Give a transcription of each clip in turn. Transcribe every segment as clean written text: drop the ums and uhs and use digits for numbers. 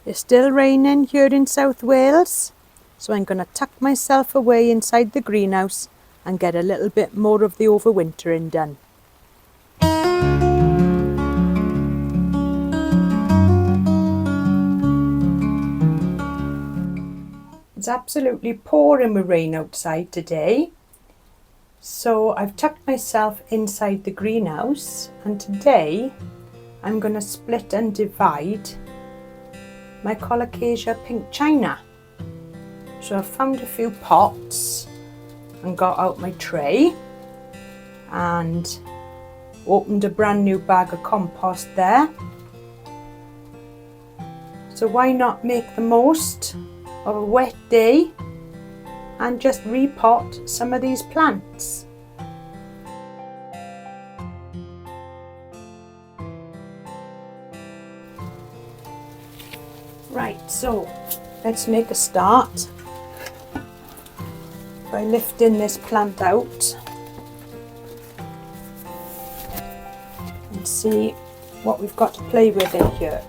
It's still raining here in South Wales, so I'm going to tuck myself away inside the greenhouse and get a little bit more of the overwintering done. It's absolutely pouring with rain outside today, so I've tucked myself inside the greenhouse, and today I'm going to split and divide my Colocasia Pink China. So I've found a few pots and got out my tray and opened a brand new bag of compost there. So why not make the most of a wet day and just repot some of these plants. Right, so let's make a start by lifting this plant out and see what we've got to play with in here.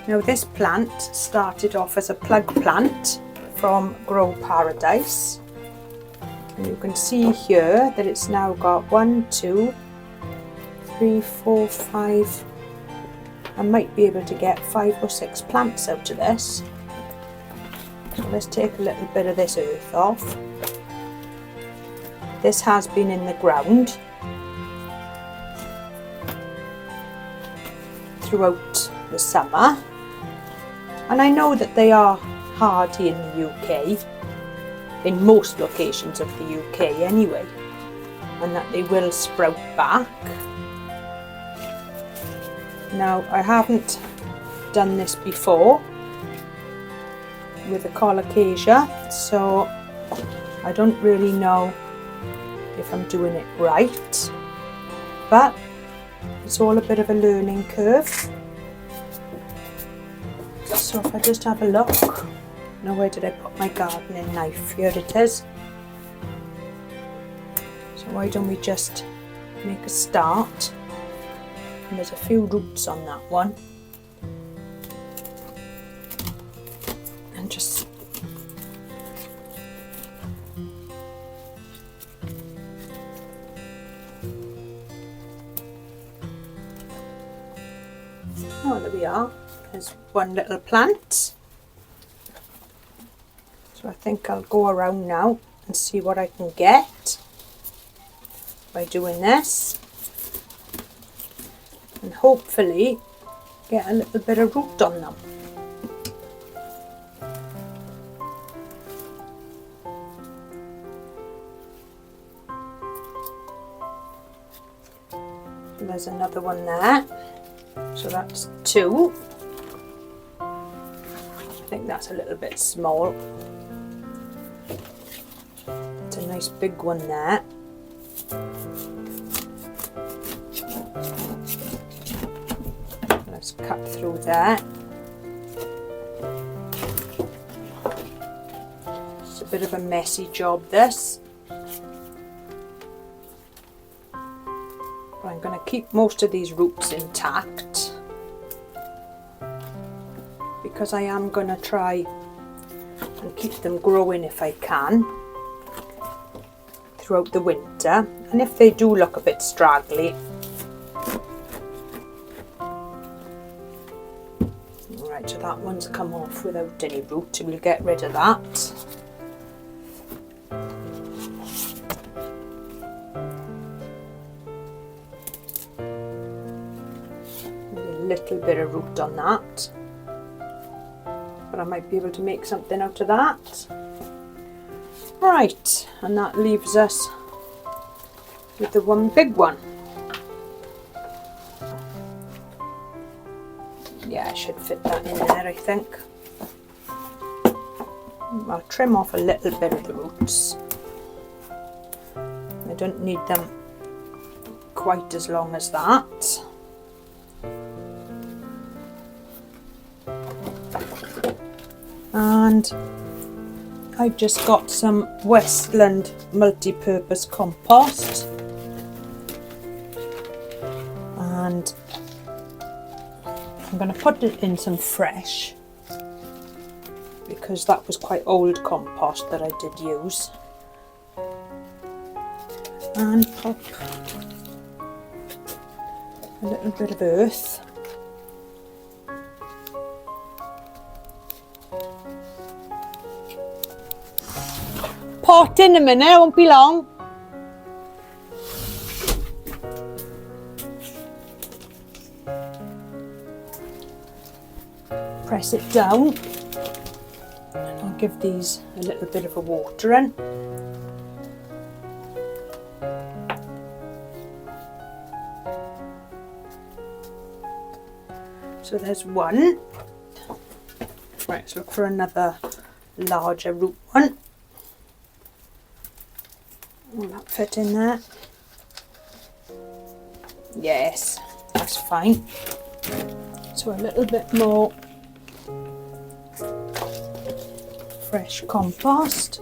Now this plant started off as a plug plant from Grow Paradise, and you can see here that it's now got 1, 2, 3, 4, 5. I might be able to get 5 or 6 plants out of this. So let's take a little bit of this earth off. This has been in the ground throughout the summer, and I know that they are hardy in the UK, in most locations of the UK anyway, and that they will sprout back. Now, I haven't done this before with the Colocasia, so I don't really know if I'm doing it right, but it's all a bit of a learning curve. So if I just have a look, now where did I put my gardening knife? Here it is. So why don't we just make a start? And there's a few roots on that one, and just oh, there we are. There's one little plant. So I think I'll go around now and see what I can get by doing this, and hopefully get a little bit of root on them. And there's another one there, so that's 2. I think that's a little bit small. It's a nice big one there. Let's cut through there. It's a bit of a messy job, this. But I'm going to keep most of these roots intact, because I am going to try and keep them growing if I can throughout the winter. And if they do look a bit straggly, right, so that one's come off without any root, we'll get rid of that. There's a little bit of root on that, but I might be able to make something out of that. Right, and that leaves us with the one big one. Yeah, I should fit that in there, I think. I'll trim off a little bit of the roots. I don't need them quite as long as that. And I've just got some Westland multi-purpose compost, and I'm going to put it in some fresh, because that was quite old compost that I did use. And pop a little bit of earth. Pot in a minute, it won't be long. Press it down, and I'll give these a little bit of a watering. So there's one. Right, let's look for another larger root one. Will that fit in there? Yes, that's fine. So a little bit more fresh compost.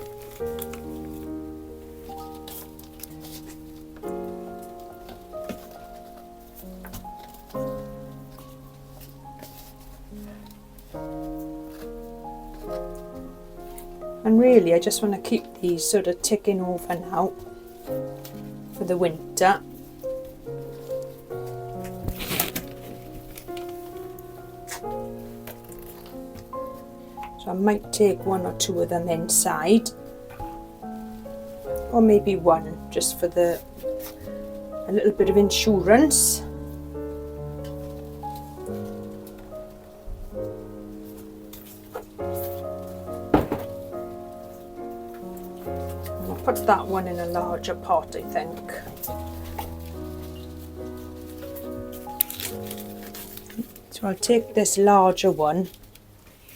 And really, I just want to keep these sort of ticking over now for the winter. So I might take one or two of them inside, or maybe one, just for a little bit of insurance. Put that one in a larger pot, I think. So I'll take this larger one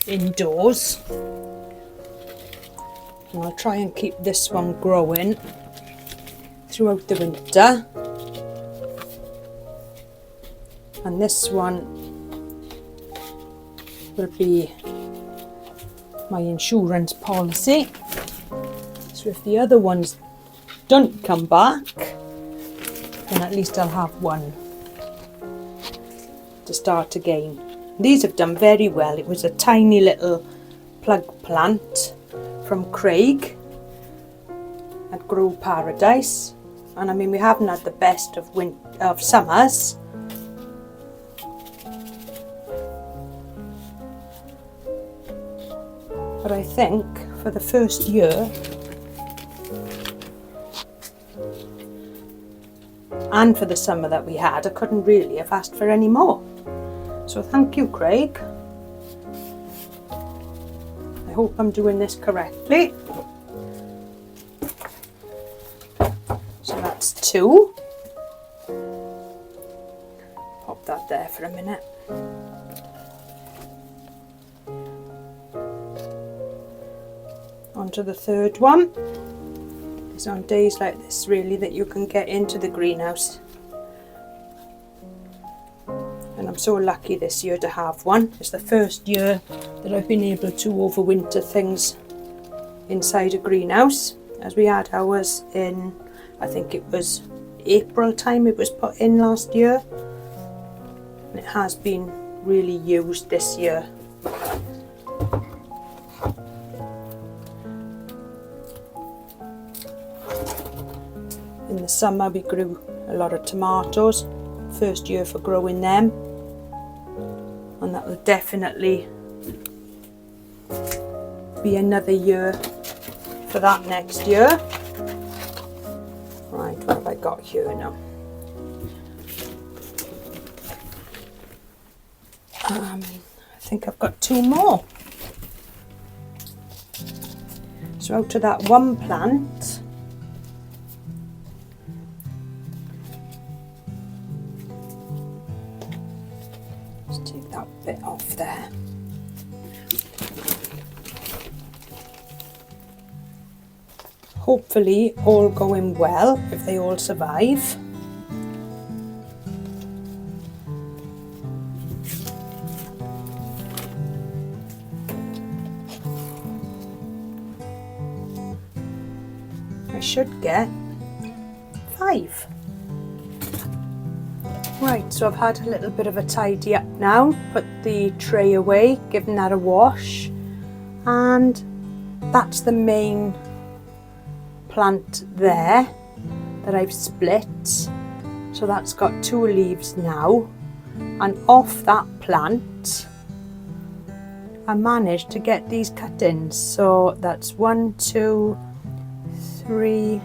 indoors, and I'll try and keep this one growing throughout the winter. And this one will be my insurance policy. So if the other ones don't come back, then at least I'll have one to start again. These have done very well. It was a tiny little plug plant from Craig at Grow Paradise, and I mean, we haven't had the best of summers. But I think for the first year, and for the summer that we had, I couldn't really have asked for any more. So thank you, Craig. I hope I'm doing this correctly. So that's 2. Pop that there for a minute. On to the third one. It's on days like this really that you can get into the greenhouse, and I'm so lucky this year to have one. It's the first year that I've been able to overwinter things inside a greenhouse, as we had ours in, I think it was April time it was put in last year, and it has been really used this year. In the summer we grew a lot of tomatoes, first year for growing them, and that will definitely be another year for that next year. Right, what have I got here now? I think I've got 2 more. So out of that one plant, bit off there. Hopefully all going well if they all survive. I should get 5. Right, so I've had a little bit of a tidy up now, put the tray away, given that a wash, and that's the main plant there that I've split. So that's got 2 leaves now, and off that plant I managed to get these cuttings. So that's 1, 2, 3,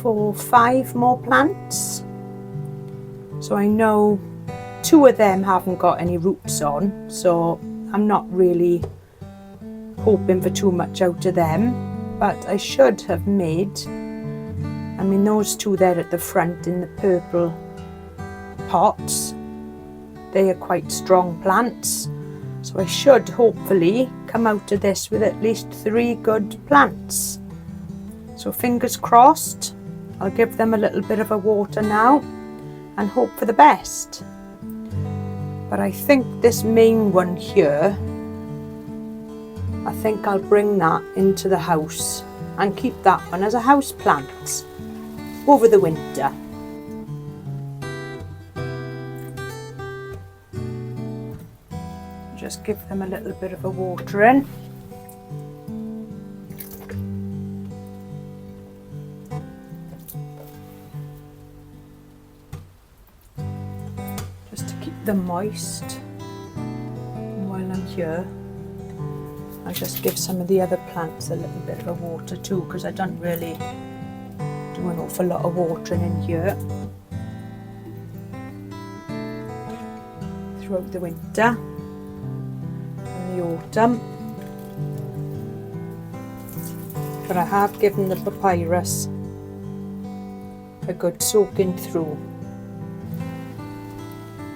4, 5 more plants. So I know 2 of them haven't got any roots on, so I'm not really hoping for too much out of them, but I should have made, I mean those 2 there at the front in the purple pots, they are quite strong plants, so I should hopefully come out of this with at least 3 good plants. So fingers crossed. I'll give them a little bit of a water now and hope for the best. But I think this main one here, I think I'll bring that into the house and keep that one as a house plant over the winter. Just give them a little bit of a watering. Them moist. And while I'm here, I'll just give some of the other plants a little bit of a water too, because I don't really do an awful lot of watering in here throughout the winter and the autumn. But I have given the papyrus a good soaking through.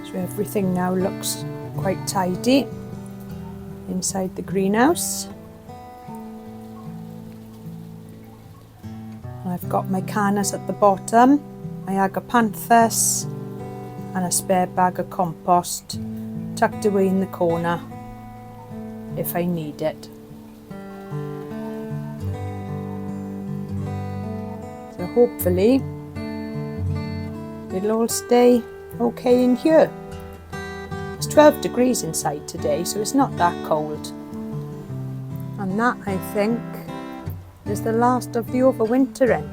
So everything now looks quite tidy inside the greenhouse. And I've got my cannas at the bottom, my agapanthus and a spare bag of compost tucked away in the corner if I need it. So hopefully it'll all stay okay in here. It's 12 degrees inside today, so it's not that cold. And that, I think, is the last of the overwintering.